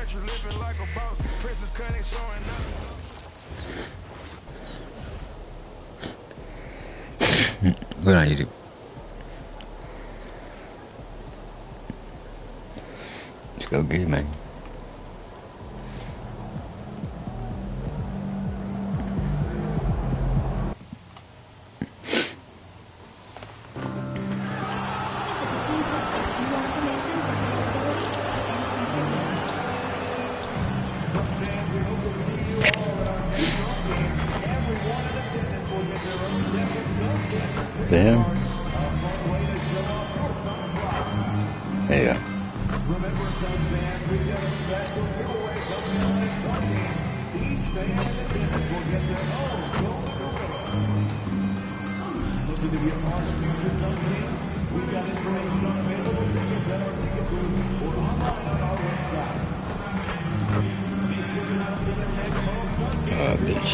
country living like a boss. Princess cut ain't showing up. Good on YouTube. Let's go get it, man. Damn. There you go. Bitch.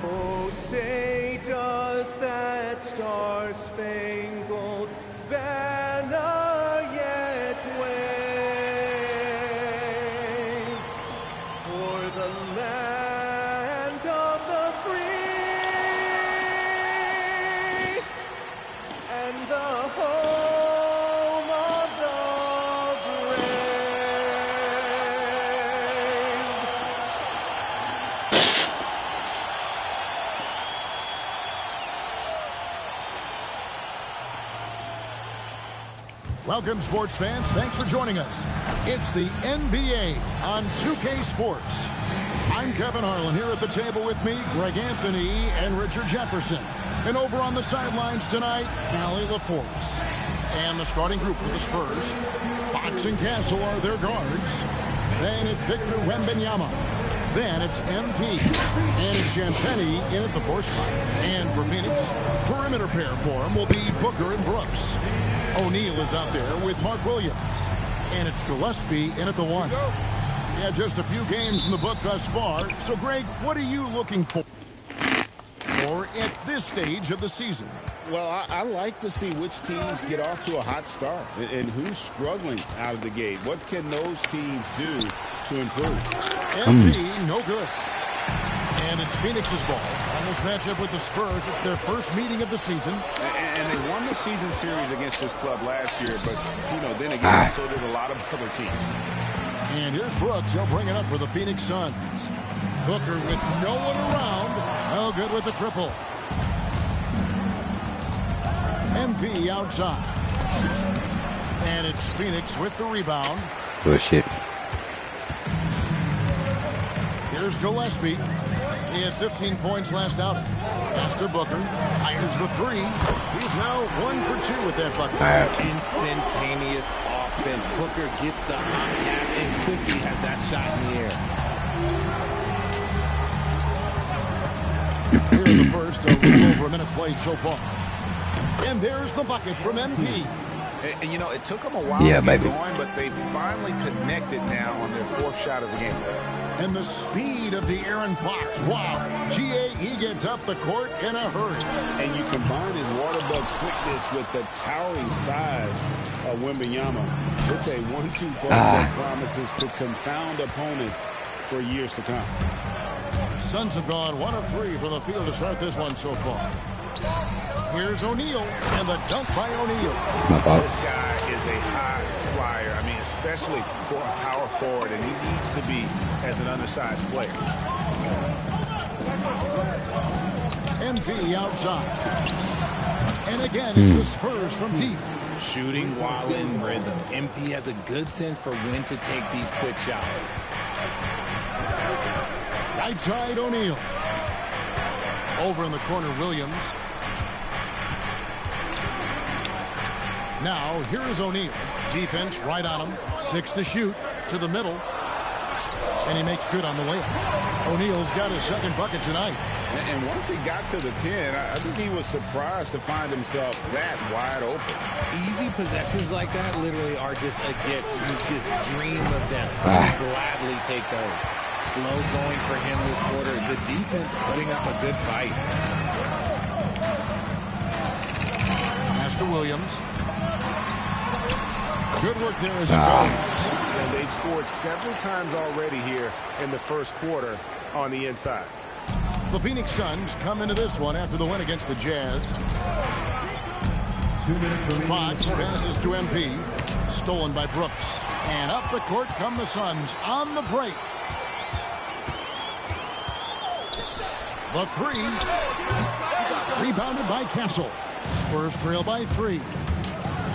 Oh, say does that star-spangled banner yet wave o'er the land of the free and the home of the Welcome, sports fans. Thanks for joining us. It's the NBA on 2K Sports. I'm Kevin Harlan here at the table with me, Greg Anthony and Richard Jefferson. And over on the sidelines tonight, Allie LaForce. And the starting group for the Spurs, Fox and Castle are their guards. Then it's Victor Wembanyama. Then it's MP. And it's Champagnie in at the 4 spot. And for Phoenix, perimeter pair for him will be Booker and Brooks. O'Neal is out there with Mark Williams. And it's Gillespie in at the 1. Yeah, just a few games in the book thus far. So, Greg, what are you looking for at this stage of the season? Well, I like to see which teams get off to a hot start and who's struggling out of the gate. What can those teams do to improve? MP, no good. And it's Phoenix's ball. On this matchup with the Spurs, it's their first meeting of the season. And they won the season series against this club last year, but, you know, then again, so did a lot of other teams. And here's Brooks. He'll bring it up for the Phoenix Suns. Booker with no one around. No good with the triple. MP outside. And it's Phoenix with the rebound. Bullshit. Here's Gillespie. He has 15 points last outing. Pass to Booker. Fires the 3. He's now 1 for 2 with that bucket. Instantaneous offense. Booker gets the hot pass and quickly has that shot in the air. Here in the first, a little over a minute played so far. And there's the bucket from MP. And you know, it took them a while to get going, but they finally connected now on their 4th shot of the game. And the speed of the Aaron Fox. Wow. GA, he gets up the court in a hurry. And you combine his water bug quickness with the towering size of Wembanyama. It's a 1-2 punch that promises to confound opponents for years to come. Suns have gone 1 of 3 from the field to start this one so far. Here's O'Neal, and the dunk by O'Neal. This guy is a high flyer. I mean, especially for a power forward, and he needs to be as an undersized player. MP outside. And again, it's the Spurs from deep. Shooting while in rhythm. MP has a good sense for when to take these quick shots. Right side, O'Neal. Over in the corner, Williams. Now, here is O'Neal. Defense right on him. 6 to shoot. To the middle. And he makes good on the layup. O'Neal's got his second bucket tonight. And once he got to the 10, I think he was surprised to find himself that wide open. Easy possessions like that literally are just a gift. You just dream of them. You gladly take those. Slow going for him this quarter. The defense putting up a good fight. Pass to Williams. Good work there as it goes. And they've scored several times already here in the first quarter on the inside. The Phoenix Suns come into this one after the win against the Jazz. Fox passes to MP. Stolen by Brooks. And up the court come the Suns on the break. The three. Rebounded by Castle. Spurs trail by 3.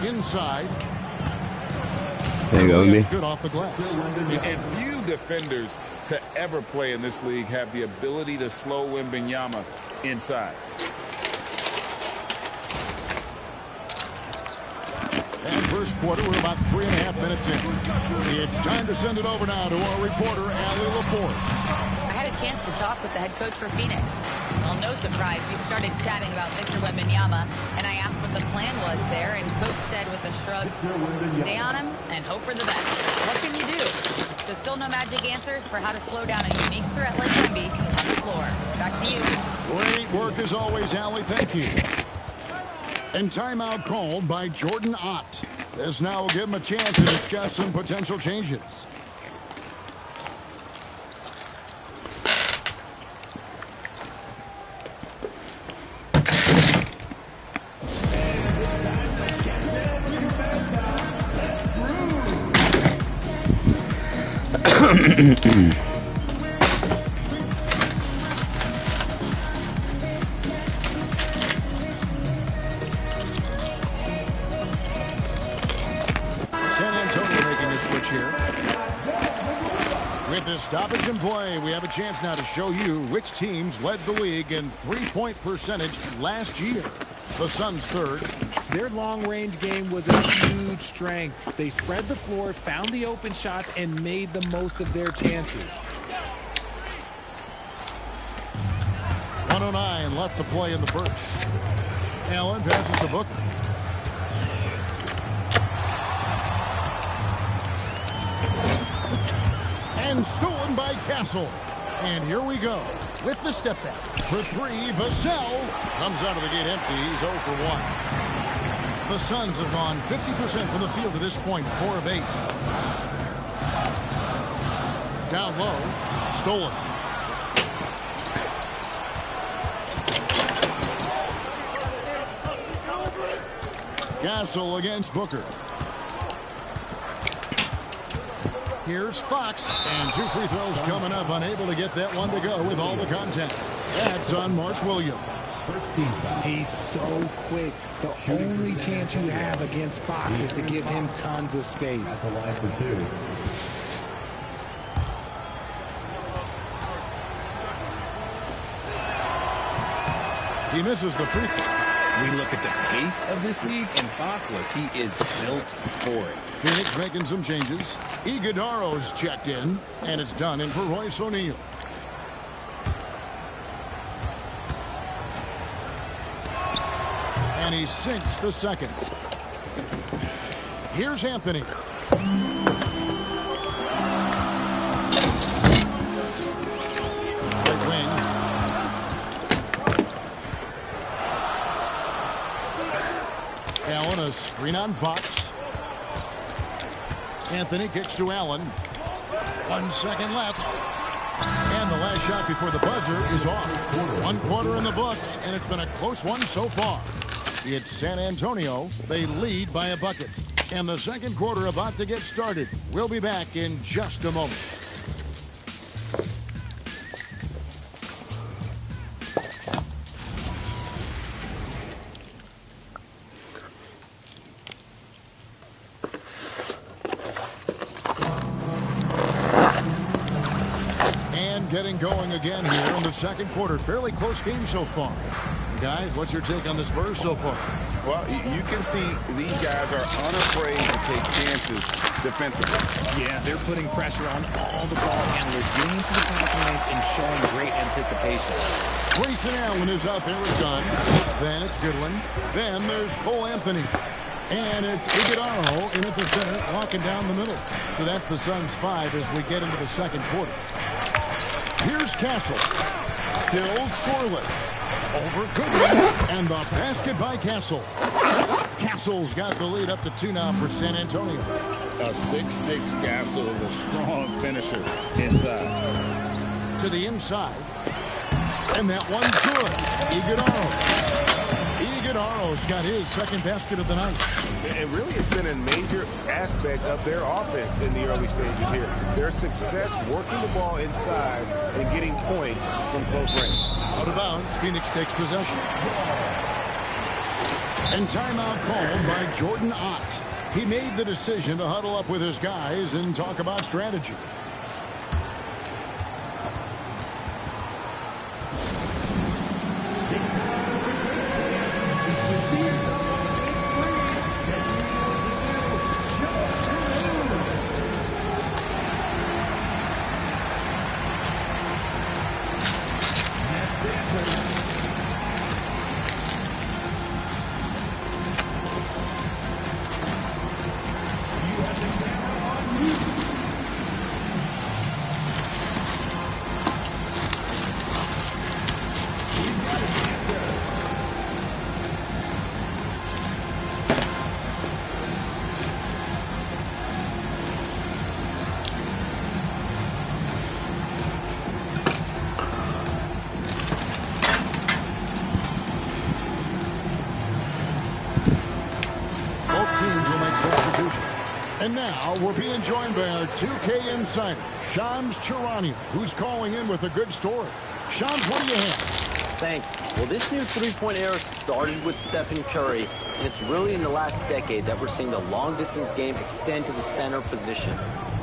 Inside. There you go, me. Good off the glass. And few defenders to ever play in this league have the ability to slow Wembanyama inside. And first quarter, we're about 3.5 minutes in. It's time to send it over now to our reporter, Allie LaForce. I had a chance to talk with the head coach for Phoenix. Well, no surprise, we started chatting about Victor Wembanyama, and I asked what the plan was there, and coach said with a shrug, stay on him and hope for the best. What can you do? So still no magic answers for how to slow down a unique threat like Wemby on the floor. Back to you. Great work as always, Allie. Thank you. And timeout called by Jordan Ott. This now will give him a chance to discuss some potential changes. San Antonio making this switch here. With this stoppage in play, we have a chance now to show you which teams led the league in three-point percentage last year. The Suns third. Their long-range game was a huge strength. They spread the floor, found the open shots, and made the most of their chances. 109 left to play in the first. Allen passes to Booker. And stolen by Castle. And here we go with the step back. For 3, Vassell comes out of the gate empty. He's 0 for 1. The Suns have gone 50% from the field to this point, 4 of 8. Down low, stolen. Castle against Booker. Here's Fox, and 2 free throws coming up, unable to get that one to go with all the contact. That's on Mark Williams. He's so quick. The only chance you have against Fox is to give him tons of space. He misses the free throw. We look at the pace of this league, and Fox, look, he is built for it. Phoenix making some changes. Iguodaro's checked in, and it's done in for Royce O'Neal. And he sinks the second. Here's Anthony. Right wing. Allen, a screen on Fox. Anthony kicks to Allen. 1 second left. And the last shot before the buzzer is off. 1 quarter in the books, and it's been a close one so far. It's San Antonio. They lead by a bucket. And the second quarter about to get started. We'll be back in just a moment. And getting going again here in the second quarter. Fairly close game so far. Guys, what's your take on the Spurs so far? Well, you can see these guys are unafraid to take chances defensively. Yeah, they're putting pressure on all the ball handlers, getting into the passing lanes and showing great anticipation. Grayson Allen is out there with Dunn. Then it's Goodwin. Then there's Cole Anthony. And it's Iguodala in at the center, walking down the middle. So that's the Suns' 5 as we get into the second quarter. Here's Castle. Still scoreless. Over Goodwin. And the basket by Castle. Castle's got the lead up to 2 now for San Antonio. A 6'6" Castle is a strong finisher inside. To the inside. And that one's good. Iguodala's got his second basket of the night. It really has been a major aspect of their offense in the early stages here. Their success working the ball inside and getting points from close range. Out of bounds, Phoenix takes possession. And timeout called by Jordan Ott. He made the decision to huddle up with his guys and talk about strategy. And now we're being joined by our 2K insider, Shams Charania, who's calling in with a good story. Shams, what do you have? Thanks. Well, this new three-point era started with Stephen Curry, and it's really in the last decade that we're seeing the long-distance game extend to the center position.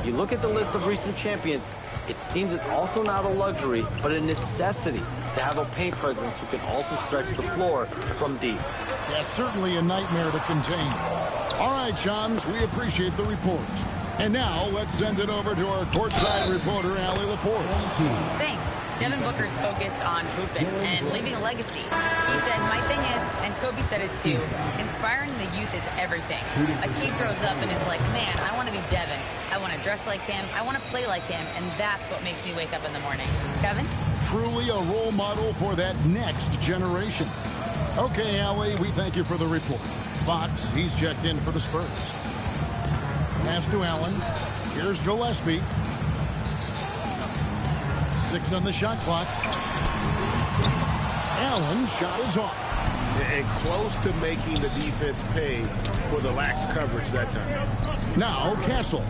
You look at the list of recent champions, it seems it's also not a luxury, but a necessity to have a paint presence who can also stretch the floor from deep. Yeah, certainly a nightmare to contain. All right, Shams, we appreciate the report. And now let's send it over to our courtside reporter, Allie LaForce. Thanks. Devin Booker's focused on hooping and leaving a legacy. He said, my thing is, and Kobe said it too, inspiring the youth is everything. A kid grows up and is like, man, I want to be Devin. I want to dress like him. I want to play like him. And that's what makes me wake up in the morning. Kevin? Truly a role model for that next generation. Okay, Allie, we thank you for the report. Fox, he's checked in for the Spurs. Pass to Allen. Here's Gillespie. 6 on the shot clock. Allen's shot is off. And close to making the defense pay for the lax coverage that time. Now Castle.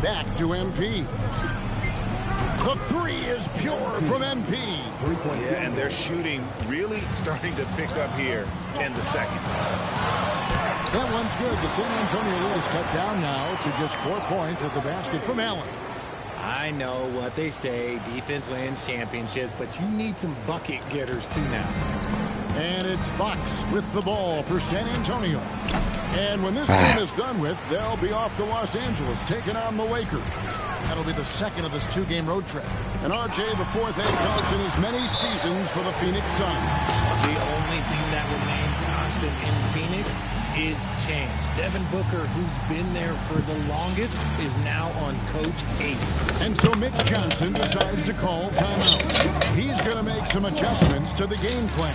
Back to MP. The 3 is pure from MP. Yeah, and their shooting really starting to pick up here in the second. That one's good. The San Antonio lead is cut down now to just 4 points at the basket from Allen. I know what they say, defense wins championships, but you need some bucket getters too now. And it's Fox with the ball for San Antonio. And when this game is done with, they'll be off to Los Angeles, taking on the Lakers. That'll be the second of this 2-game road trip. And RJ, the 4th head coach in as many seasons for the Phoenix Suns. The only thing that remains constant in Phoenix is change. Devin Booker, who's been there for the longest, is now on Coach 8. And so Mitch Johnson decides to call timeout. He's going to make some adjustments to the game plan.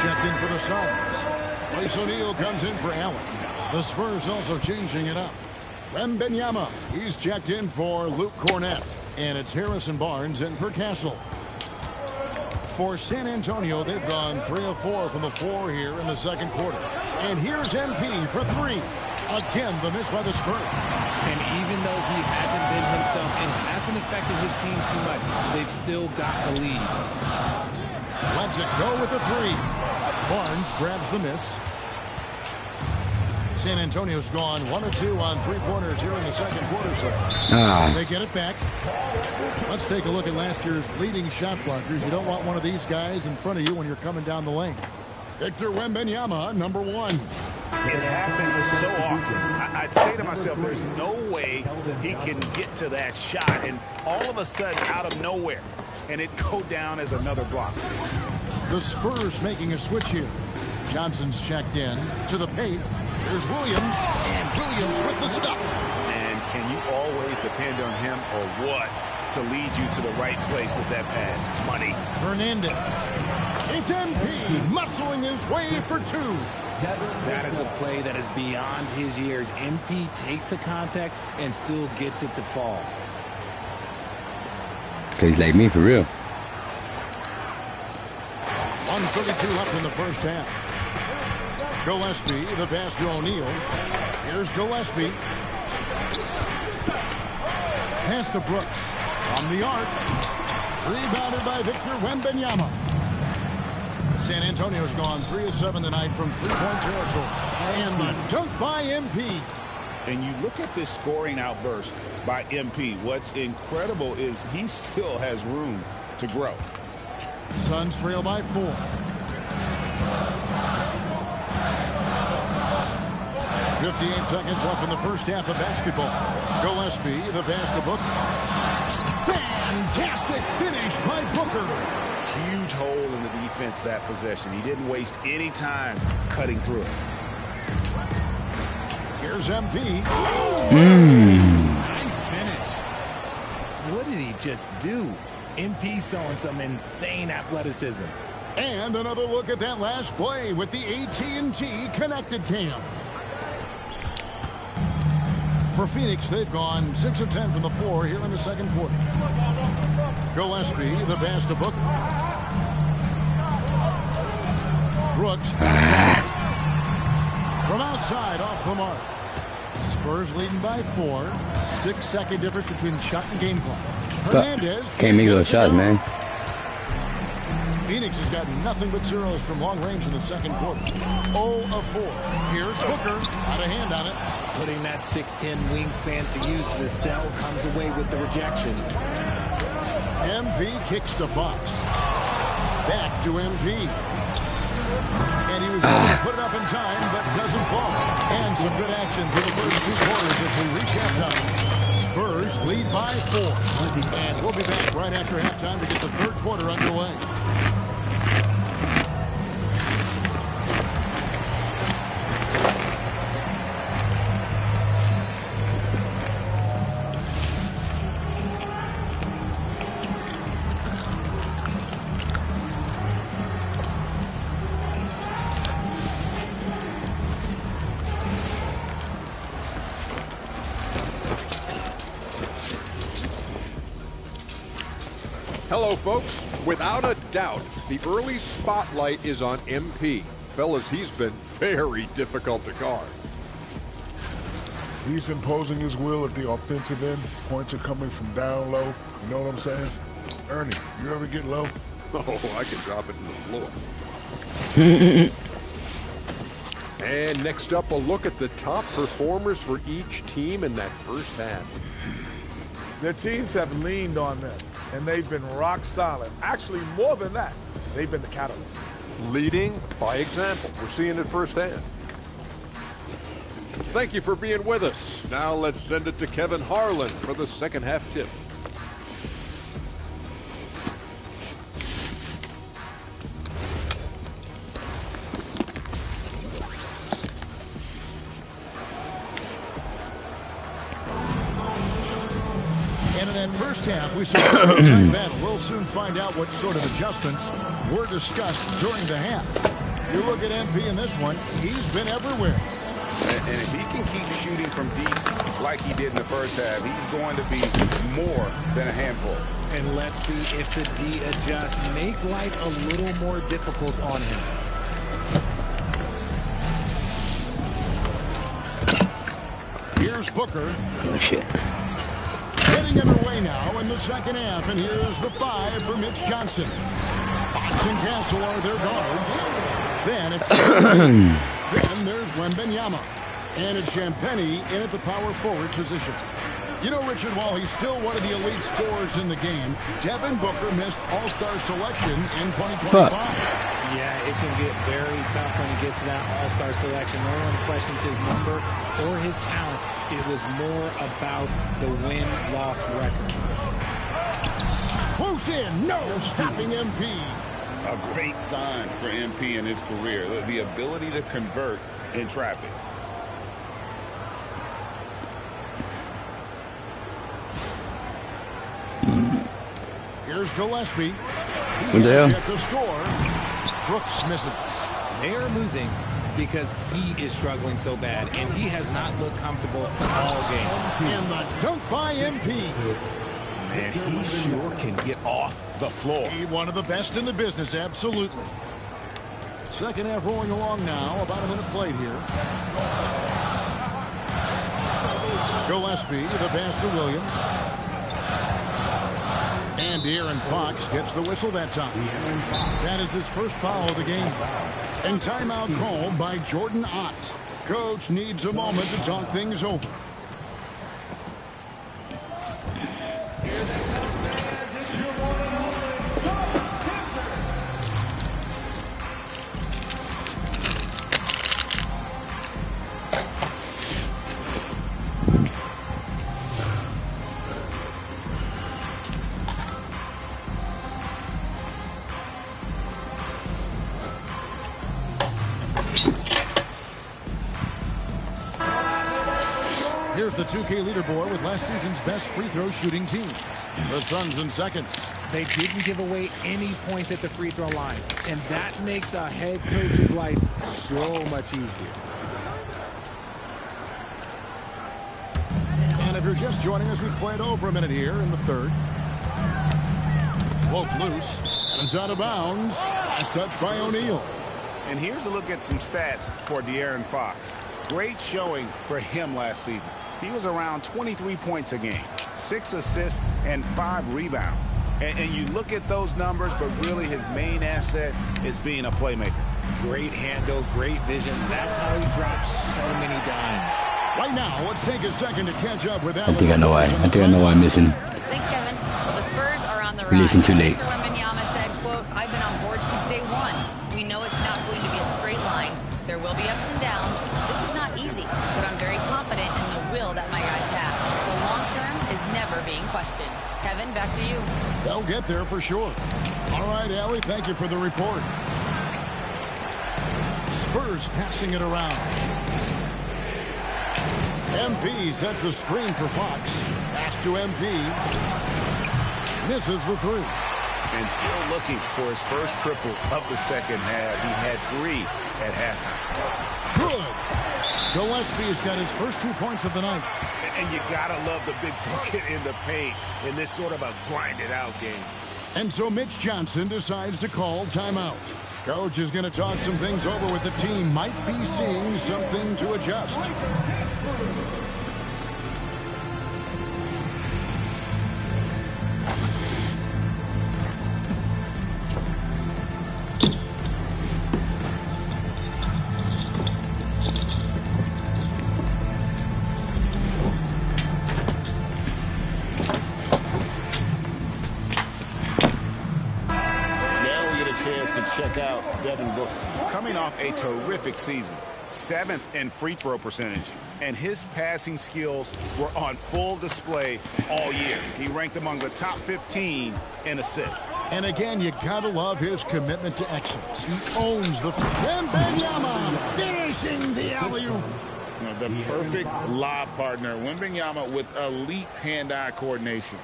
Checked in for the Suns. Bryce O'Neal comes in for Allen. The Spurs also changing it up. Wembanyama, he's checked in for Luke Cornett. And it's Harrison Barnes in for Castle. For San Antonio, they've gone 3 of 4 from the floor here in the second quarter. And here's MP for 3. Again, the miss by the Spurs. And even though he hasn't been himself and hasn't affected his team too much, they've still got the lead. Lets it go with the three. Barnes grabs the miss. San Antonio's gone 1 of 2 on three-pointers here in the second quarter. So they get it back. Let's take a look at last year's leading shot blockers. You don't want one of these guys in front of you when you're coming down the lane. Victor Wembanyama, number 1. It happens so often. I'd say to myself, there's no way he can get to that shot, and all of a sudden, out of nowhere, and it go down as another block. The Spurs making a switch here. Johnson's checked in to the paint. There's Williams, and Williams with the stuff. And can you always depend on him or what to lead you to the right place with that pass? Money. Hernandez. It's MP muscling his way for 2. That is a play that is beyond his years. MP takes the contact and still gets it to fall. Plays like me for real. 1:32 left in the first half. Gillespie, the pass to O'Neal. Here's Gillespie. Pass to Brooks. From the arc. Rebounded by Victor Wembanyama. San Antonio's gone 3 of 7 tonight from three-point territory. And the dunk by MP. And you look at this scoring outburst by MP. What's incredible is he still has room to grow. Suns trail by 4. 58 seconds left in the first half of basketball. Gillespie, the pass to Booker. Fantastic finish by Booker. Huge hole in the defense that possession. He didn't waste any time cutting through it. Here's MP. Nice finish. What did he just do? MP showing some insane athleticism. And another look at that last play with the AT&T connected cam. For Phoenix, they've gone 6 of 10 from the floor here in the second quarter. Gillespie, the pass to Booker. Brooks from outside off the mark. Spurs leading by 4. 6-second difference between shot and game clock. Hernandez can't make those shots, man. Phoenix has got nothing but zeros from long range in the second quarter. 0 of 4. Here's Booker. Got a hand on it. Putting that 6'10 wingspan to use, Vassell comes away with the rejection. MP kicks to Fox. Back to MP. And he was able to put it up in time, but doesn't fall. And some good action through the first 2 quarters as we reach halftime. Spurs lead by 4. And we'll be back right after halftime to get the third quarter underway. Hello, folks. Without a doubt, the early spotlight is on MP. Fellas, he's been very difficult to guard. He's imposing his will at the offensive end. Points are coming from down low. You know what I'm saying? Ernie, you ever get low? Oh, I can drop it to the floor. And next up, a look at the top performers for each team in that first half. Their teams have leaned on them, and they've been rock solid. Actually, more than that, they've been the catalyst. Leading by example. We're seeing it firsthand. Thank you for being with us. Now let's send it to Kevin Harlan for the second half tip. And in that first half, we saw a tight battle. We'll soon find out what sort of adjustments were discussed during the half. You look at MP in this one, he's been everywhere. And if he can keep shooting from deep like he did in the first half, he's going to be more than a handful. And let's see if the D adjusts, make life a little more difficult on him. Here's Booker. Oh, shit. Getting underway now in the second half, and here's the 5 for Mitch Johnson. Fox and Castle are their guards. Then it's then there's Wembanyama. And it's Champagnie in at the power forward position. You know, Richard, while he's still one of the elite scorers in the game, Devin Booker missed All-Star selection in 2025. Yeah, it can get very tough when he gets to that All-Star selection. No one questions his number or his talent. It was more about the win-loss record. Close in, no stopping MP. A great sign for MP in his career, the ability to convert in traffic. Here's Gillespie. What the hell? Yet to score. Brooks misses. They are losing because he is struggling so bad, and he has not looked comfortable all game. And the dunk by MP. Man, he sure can get off the floor. He one of the best in the business, absolutely. Second half rolling along now. About a minute played here. Gillespie, the pass to Williams. And De'Aaron Fox gets the whistle that time. That is his first foul of the game. And timeout called by Jordan Ott. Coach needs a moment to talk things over. Here's the 2K leaderboard with last season's best free throw shooting teams. The Suns in second. They didn't give away any points at the free throw line, and that makes a head coach's life so much easier. And if you're just joining us, we played over a minute here in the third. Woke loose, and it's out of bounds. Last touch by O'Neal. And here's a look at some stats for De'Aaron Fox. Great showing for him last season. He was around 23 points a game, 6 assists, and 5 rebounds. And you look at those numbers, but really his main asset is being a playmaker. Great handle, great vision. That's how he drops so many dimes. Right now, let's take a second to catch up with that. I think I know why. I think I know why I'm missing. Thanks, Kevin. Well, the Spurs are on the rise. Releasing too late. Victor Wembanyama said, quote, "I've been on board since day one. We know it's not going to be a straight line. There will be ups and downs. This is not easy, but I'm very confident in the will that my guys have. The long term is never being questioned." Kevin, back to you. They'll get there for sure. All right, Allie, thank you for the report. Spurs passing it around. MP sets the screen for Fox. Pass to MP. Misses the three. And still looking for his first triple of the second half. He had 3 at halftime. Good. Gillespie's got his first 2 points of the night. And you gotta love the big bucket in the paint in this sort of a grinded-out game. And so Mitch Johnson decides to call timeout. Coach is going to talk some things over with the team. Might be seeing something to adjust. Check out Devin Booker. Coming off a terrific season, 7th in free throw percentage, and his passing skills were on full display all year. He ranked among the top 15 in assists. And again, you gotta love his commitment to excellence. He owns the Wembanyama finishing the alley-oop. The perfect lob partner, Wembanyama with elite hand-eye coordination.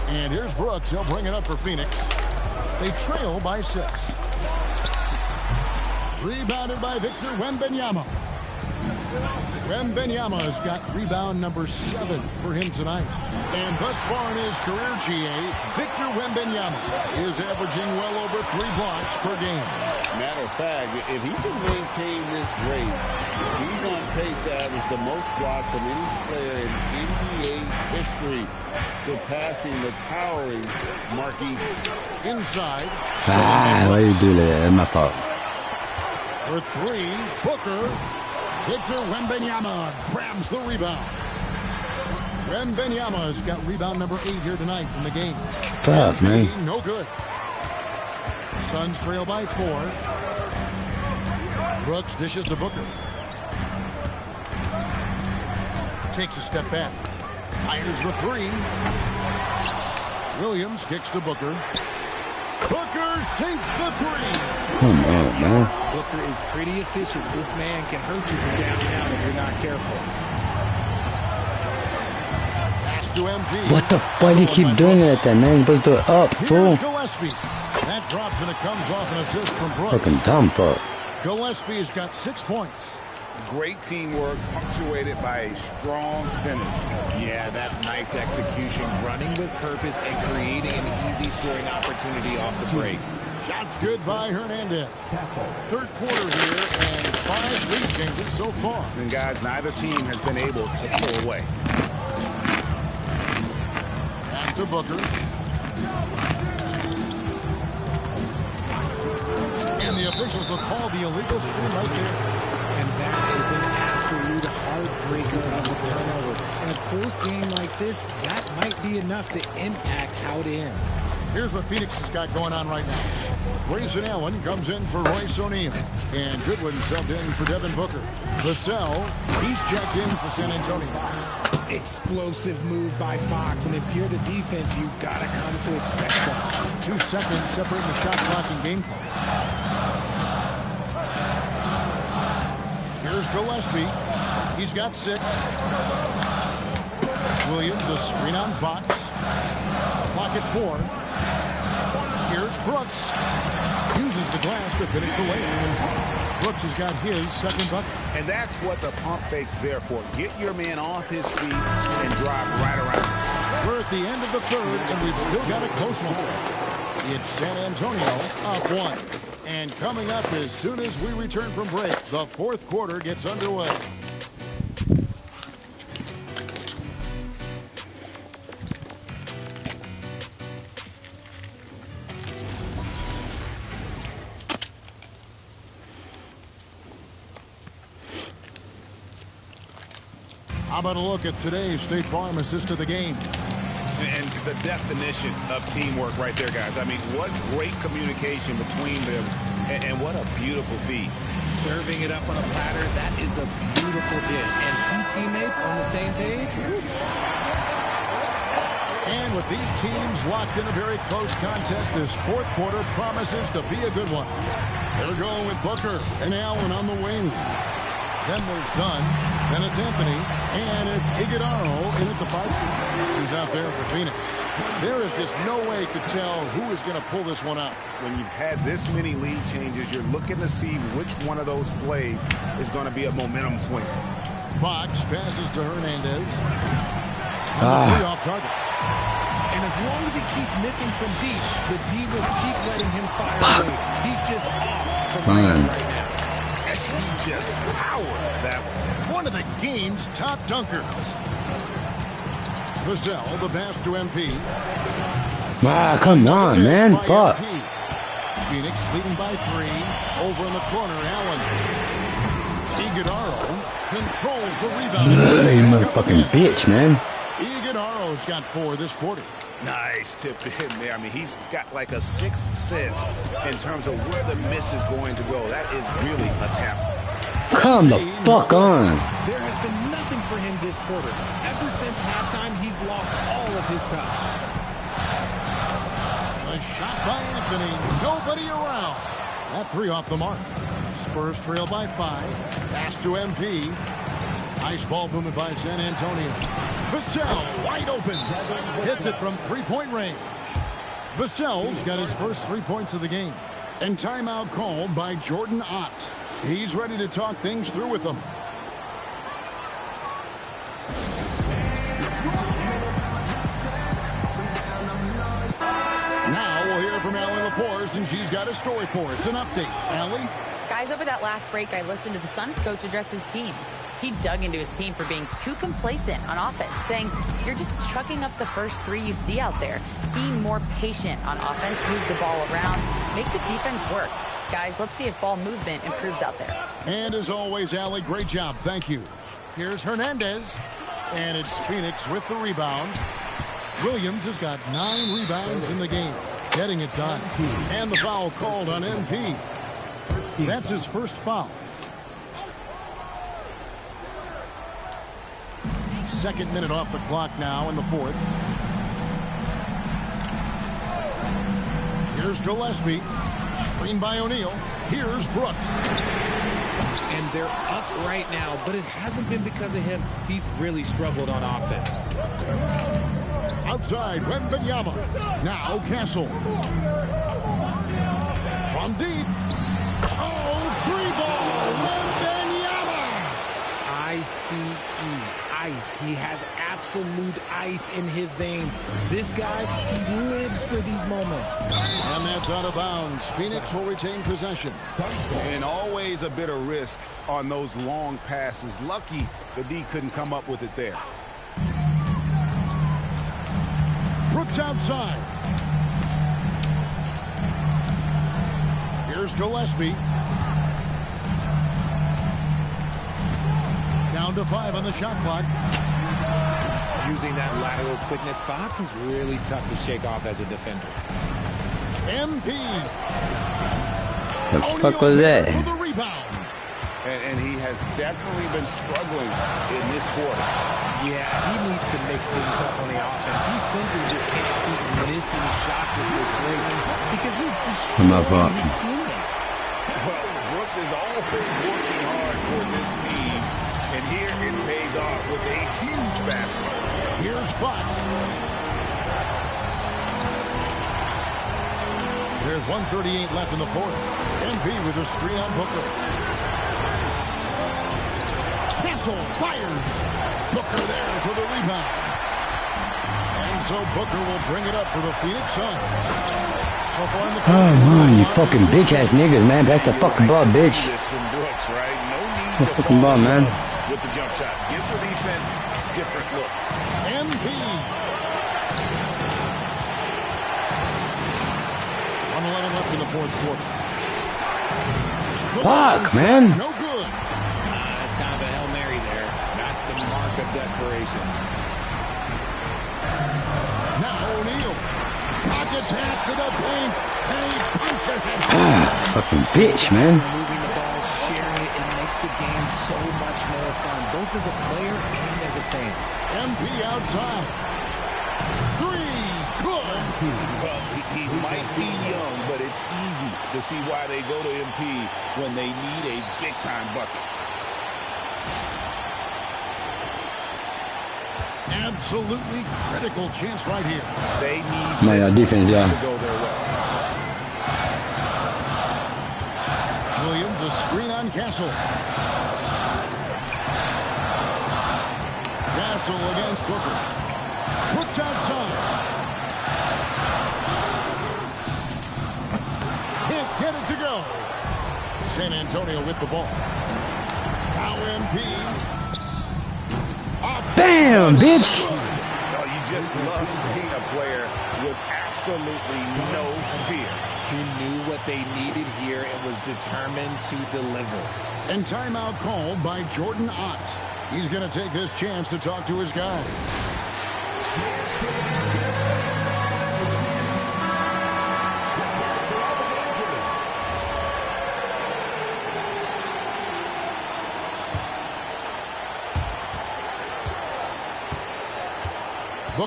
And here's Brooks. He'll bring it up for Phoenix. They trail by 6. Rebounded by Victor Wembanyama. Wembanyama's got rebound number 7 for him tonight. And thus far in his career, GA, Victor Wembanyama is averaging well over 3 blocks per game. Matter of fact, if he can maintain this rate, he's on pace to average the most blocks of any player in NBA history, surpassing the towering Marquis. Inside. Why you do that? My fault. For 3, Booker. Victor Wembanyama grabs the rebound. Wembanyama's got rebound number 8 here tonight in the game. Tough, man. No good. Suns trail by 4. Brooks dishes to Booker. Takes a step back. Fires the 3. Williams kicks to Booker. Booker sinks the 3. Come on, man. Booker is pretty efficient. This man can hurt you from downtown if you're not careful. Pass to MP. What the fuck you keep doing that then, man? Break the up, fool. Here's Gillespie. That drops and it comes off an assist from Brooks. Fucking dumb fuck. Gillespie's got 6 points. Great teamwork, punctuated by a strong finish. Yeah, that's nice execution, running with purpose and creating an easy scoring opportunity off the break. Shots good by Hernandez. Third quarter here and 5 lead changes so far. And guys, neither team has been able to pull away. Pass to Booker. And the officials will call the illegal screen right there. And that is an absolute heartbreaker on the turnover. In a close game like this, that might be enough to impact how it ends. Here's what Phoenix has got going on right now. Grayson Allen comes in for Royce O'Neal. And Goodwin subbed in for Devin Booker. Vassell, he's checked in for San Antonio. Explosive move by Fox. And if you're the defense, you've got to come to expect that. 2 seconds separating the shot clock and game clock. Here's Gillespie. He's got 6. Williams, a screen on Fox. Clock at 4. Here's Brooks. Uses the glass to finish the layup. Brooks has got his second bucket. And that's what the pump fake's there for. Get your man off his feet and drive right around. We're at the end of the third, and we've still got a close one. It's San Antonio up 1. And coming up as soon as we return from break, the fourth quarter gets underway. How about a look at today's State Farm assist of the game? And the definition of teamwork right there, guys. I mean, what great communication between them, and what a beautiful feed. Serving it up on a platter, that is a beautiful dish. And 2 teammates on the same page. And with these teams locked in a very close contest, this fourth quarter promises to be a good one. They're going with Booker and Allen on the wing. Then there's Dunn, then it's Anthony, and it's Iguodala in at the 5 slot. Who's out there for Phoenix. There is just no way to tell who is going to pull this one out. When you've had this many lead changes, you're looking to see which one of those plays is going to be a momentum swing. Fox passes to Hernandez. And the 3 off target. And as long as he keeps missing from deep, the D will keep letting him fire away. He's just off from range right now. He just powered that one of the game's top dunkers. Vassell, the pass to MP. Ah, come on, man. Fuck. Phoenix leading by 3. Over in the corner, Allen. Iguodala controls the rebound. You motherfucking bitch, man. Iguodala's got 4 this quarter. Nice tip in there. I mean, he's got like a 6th sense in terms of where the miss is going to go. That is really a tap. Come the fuck on. There has been nothing for him this quarter. Ever since halftime, he's lost all of his touch. A shot by Anthony. Nobody around. That 3 off the mark. Spurs trail by 5. Pass to MP. Nice ball movement by San Antonio. Vassell wide open. Hits it from 3-point range. Vassell's got his first 3 points of the game. And timeout called by Jordan Ott. He's ready to talk things through with them. hear from Allie LaForce, and she's got a story for us. An update. Allie? Guys, over that last break, I listened to the Suns coach address his team. He dug into his team for being too complacent on offense, saying, you're just chucking up the first three you see out there. Be more patient on offense, move the ball around, make the defense work. Guys, let's see if ball movement improves out there. And as always, Allie, great job. Thank you. Here's Hernandez. And it's Phoenix with the rebound. Williams has got 9 rebounds in the game, getting it done. And the foul called on MP. That's his first foul. Second minute off the clock now in the fourth. Here's Gillespie. Screen by O'Neal. Here's Brooks. And they're up right now, but it hasn't been because of him. He's really struggled on offense. Outside, Wembanyama. Now Castle. From deep. Oh, free ball. Wembanyama. ICE. Ice. He has absolute ice in his veins. This guy, he lives for these moments. And that's out of bounds. Phoenix will retain possession. And always a bit of risk on those long passes. Lucky the D couldn't come up with it there. Brooks outside. Here's Gillespie. Down to 5 on the shot clock. Using that lateral quickness, Fox is really tough to shake off as a defender. MP. The fuck was that? For the rebound. And he has definitely been struggling in this quarter. Yeah, he needs to mix things up on the offense. He simply just can't keep missing shots at this rate because he's destroying his teammates. Well, Brooks is always working hard for this team. And here it pays off with a huge basket. Here's Fox. There's 1:38 left in the fourth. MP with a screen on Booker. Castle fires. Booker there for the rebound. And so Booker will bring it up for the Phoenix Suns. So far in the oh man, you fucking bitch ass niggas, man. That's the fucking ball, bitch. This from Brooks, right? No need The to fucking ball, man. with the jump shot. Give the defense different looks. MP. 1:11 left in the fourth quarter. Fuck, man. No good. That's kind of a Hail Mary there. That's the mark of desperation. Now O'Neal. Pocket pass to the paint. And he punches it. Fucking bitch, man. Moving the ball, sharing it, it makes the game so much more fun, both as a player and as a fan. MP outside. 3. Good. Well, he might be young, but it's easy to see why they go to MP when they need a big-time bucket. Absolutely critical chance right here. They need My this defense, yeah. to go their way. Williams, a screen on Castle. Castle against Booker. Puts outside. Can't get it to go. San Antonio with the ball. Now MP. Bam, bitch. Oh, you just love seeing a player with absolutely no fear. He knew what they needed here and was determined to deliver. And timeout called by Jordan Ott. He's going to take this chance to talk to his guys.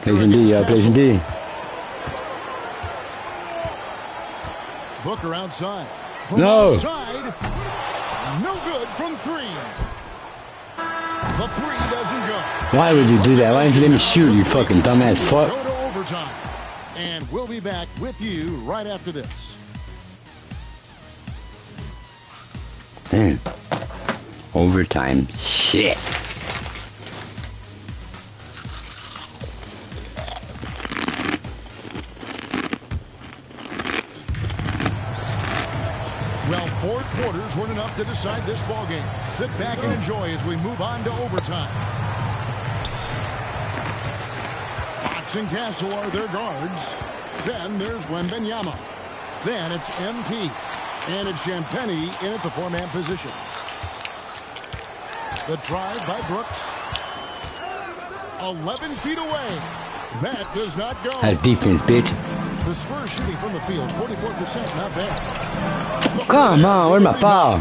Plays in D, yeah, plays in D. Booker outside. From No. outside, no good from 3. The 3 doesn't go. Why would you do that? Why didn't you let me shoot, you fucking dumbass fuck? Go to overtime. And we'll be back with you right after this. Damn. Overtime. Shit. 4 quarters weren't enough to decide this ball game. Sit back and enjoy as we move on to overtime. Fox and Castle are their guards. Then there's Wembanyama. Then it's MP. And it's Champagnie in at the 4-man position. The drive by Brooks. 11 feet away. That does not go. That's defense, bitch. The Spurs shooting from the field, 44%, not bad. Come on, where's my foul?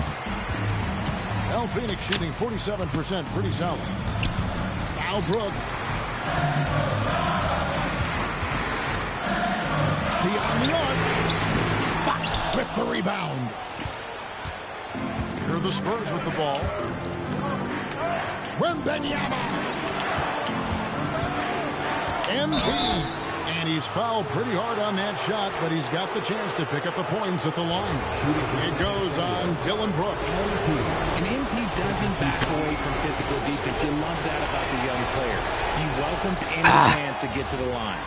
Al Phoenix shooting 47%, pretty solid. Now Brooks. Beyond the arc. Fox with the rebound. Here are the Spurs with the ball. Wembanyama. MP. And he's fouled pretty hard on that shot, but he's got the chance to pick up the points at the line. It goes on Dylan Brooks. And MP doesn't back away from physical defense. You love that about the young player. He welcomes any chance to get to the line.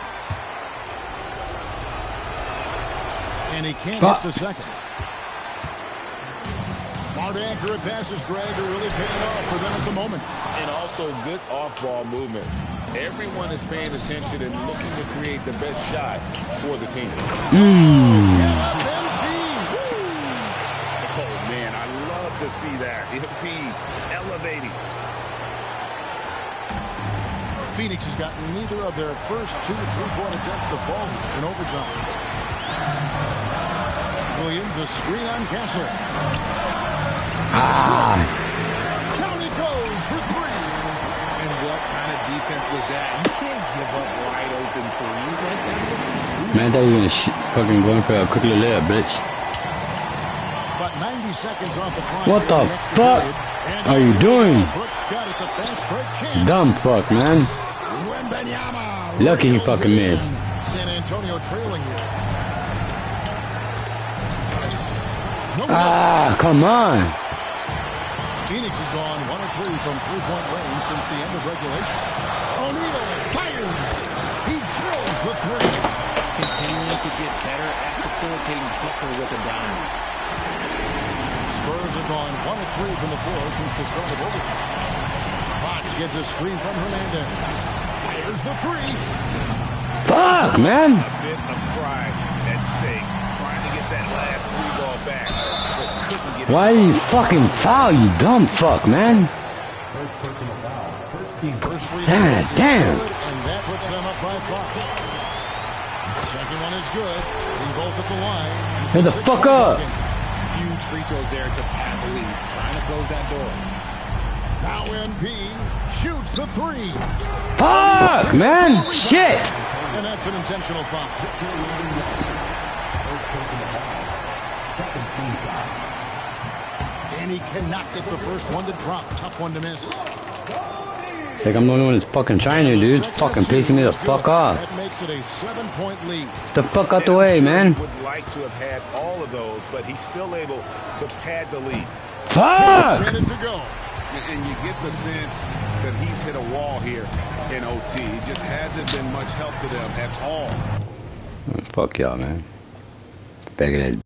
And he can't hit the second. Smart, accurate passes, Greg, are really paying off for them at the moment. And also good off-ball movement. Everyone is paying attention and looking to create the best shot for the team. Oh, man, I love to see that. MP elevating. Phoenix has gotten neither of their first 2 3-point attempts to fall in overtime. Williams, a screen on Castle. Down he goes for 3. And what kind of defense was that? You can't give up wide open threes like that. Man, I thought you were gonna fucking going for a quick little layup, bitch. But 90 seconds off the clock. What the fuck are you doing? Brooks got it, the fast break chance. Dumb fuck, man. Wembanyama. Lucky he fucking missed. San Antonio trailing here. Come on. Phoenix has gone 1 of 3 from 3-point range since the end of regulation. O'Neal fires. He drills the 3. Continuing to get better at facilitating Booker with a dime. Spurs have gone 1 of 3 from the floor since the start of overtime. Fox gets a screen from Hernandez. Fires the 3. Fuck, man. A bit of pride at stake, trying to get that last 3-ball back. Why do you fucking foul, you dumb fuck, man? God damn. And that puts them up by 5. Second one is good. Hitting both at the line. Get the fuck up. Huge free throws there to pad the lead. Trying to close that door. Now MP shoots the 3. Fuck, man. Shit. And that's an intentional foul. And he cannot get the first one to drop. Tough one to miss. Like I'm the only one that's fucking trying to, dude. Fucking pissing me the fuck off. That makes it a 7-point lead. The fuck out the way, man. Would like to have had all of those, but he's still able to pad the lead. Fuck! Minute to go. And you get the sense that he's hit a wall here in OT. He just hasn't been much help to them at all. Fuck y'all, man. Back of that